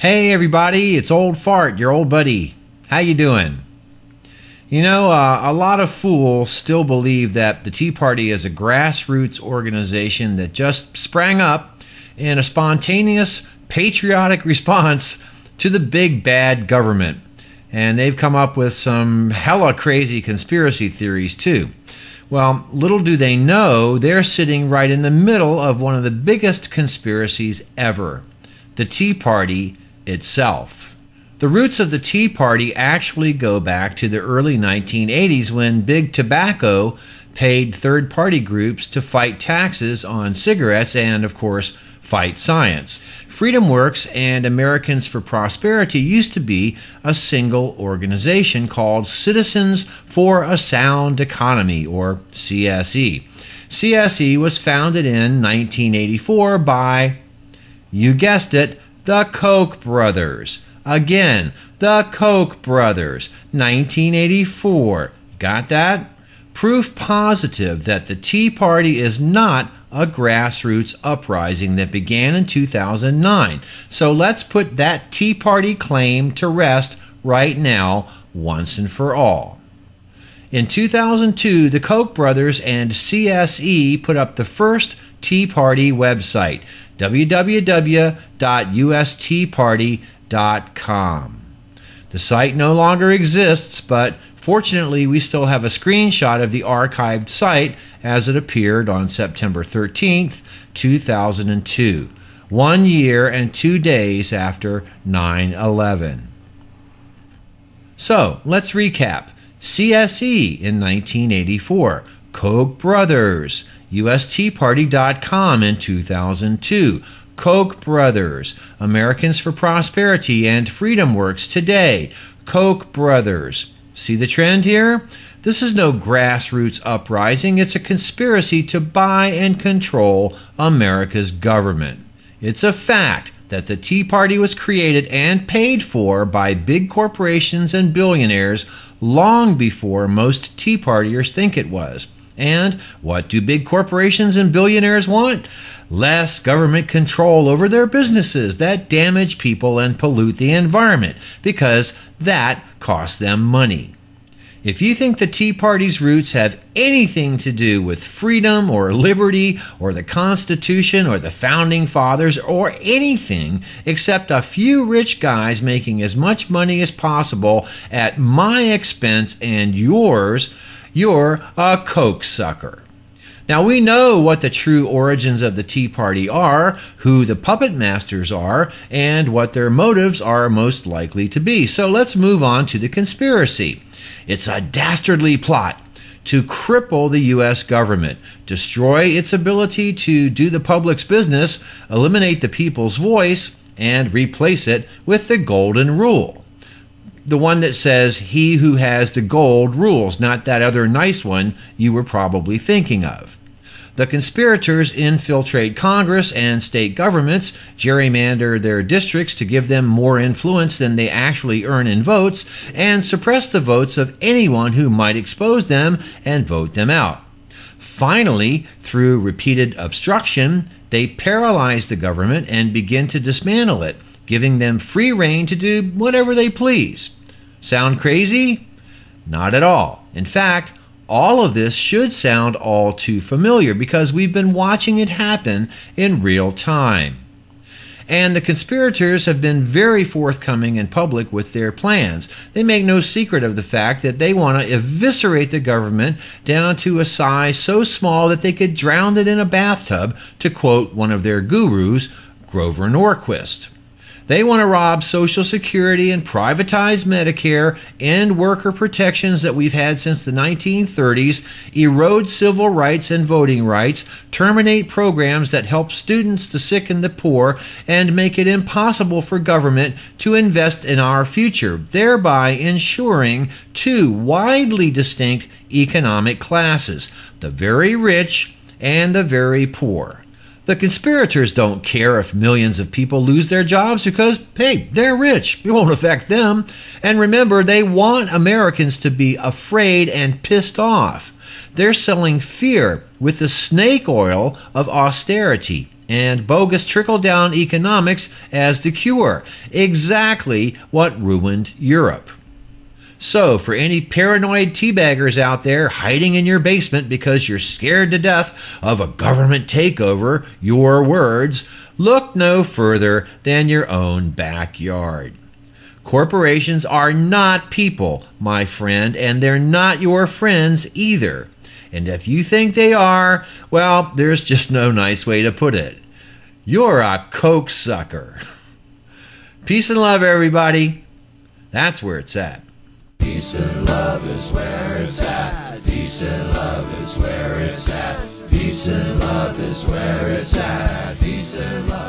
Hey everybody, it's Old Fart, your old buddy. How you doing? You know, a lot of fools still believe that the Tea Party is a grassroots organization that just sprang up in a spontaneous, patriotic response to the big bad government. And they've come up with some hella crazy conspiracy theories too. Well, little do they know, they're sitting right in the middle of one of the biggest conspiracies ever. The Tea Party itself. The roots of the Tea Party actually go back to the early 1980s when Big Tobacco paid third-party groups to fight taxes on cigarettes and, of course, fight science. FreedomWorks and Americans for Prosperity used to be a single organization called Citizens for a Sound Economy, or CSE. CSE was founded in 1984 by, you guessed it, the Koch brothers. Again, the Koch brothers. 1984. Got that? Proof positive that the Tea Party is not a grassroots uprising that began in 2009. So let's put that Tea Party claim to rest right now, once and for all. In 2002, the Koch brothers and CSE put up the first Tea Party website, www.usteaparty.com. The site no longer exists, but fortunately we still have a screenshot of the archived site as it appeared on September 13th, 2002, 1 year and 2 days after 9/11. So, let's recap. CSE in 1984, Koch brothers, usteaparty.com in 2002, Koch brothers, Americans for Prosperity and FreedomWorks today, Koch brothers. See the trend here? This is no grassroots uprising, it's a conspiracy to buy and control America's government. It's a fact that the Tea Party was created and paid for by big corporations and billionaires long before most Tea Partiers think it was. And what do big corporations and billionaires want? Less government control over their businesses that damage people and pollute the environment, because that costs them money. If you think the Tea Party's roots have anything to do with freedom or liberty or the Constitution or the Founding Fathers or anything except a few rich guys making as much money as possible at my expense and yours, you're a Koch sucker. Now we know what the true origins of the Tea Party are, who the puppet masters are, and what their motives are most likely to be. So let's move on to the conspiracy. It's a dastardly plot to cripple the U.S. government, destroy its ability to do the public's business, eliminate the people's voice, and replace it with the golden rule. The one that says, he who has the gold rules, not that other nice one you were probably thinking of. The conspirators infiltrate Congress and state governments, gerrymander their districts to give them more influence than they actually earn in votes, and suppress the votes of anyone who might expose them and vote them out. Finally, through repeated obstruction, they paralyze the government and begin to dismantle it, giving them free rein to do whatever they please. Sound crazy? Not at all. In fact, all of this should sound all too familiar because we've been watching it happen in real time. And the conspirators have been very forthcoming in public with their plans. They make no secret of the fact that they want to eviscerate the government down to a size so small that they could drown it in a bathtub, to quote one of their gurus, Grover Norquist. They want to rob Social Security and privatize Medicare, end worker protections that we've had since the 1930s, erode civil rights and voting rights, terminate programs that help students, the sick, and the poor, and make it impossible for government to invest in our future, thereby ensuring two widely distinct economic classes, the very rich and the very poor. The conspirators don't care if millions of people lose their jobs because, hey, they're rich. It won't affect them. And remember, they want Americans to be afraid and pissed off. They're selling fear with the snake oil of austerity and bogus trickle-down economics as the cure. Exactly what ruined Europe. So, for any paranoid teabaggers out there hiding in your basement because you're scared to death of a government takeover, your words, look no further than your own backyard. Corporations are not people, my friend, and they're not your friends either. And if you think they are, well, there's just no nice way to put it. You're a Koch sucker. Peace and love, everybody. That's where it's at. Peace and love is where it's at. Peace and love is where it's at. Peace and love is where it's at. Peace and love.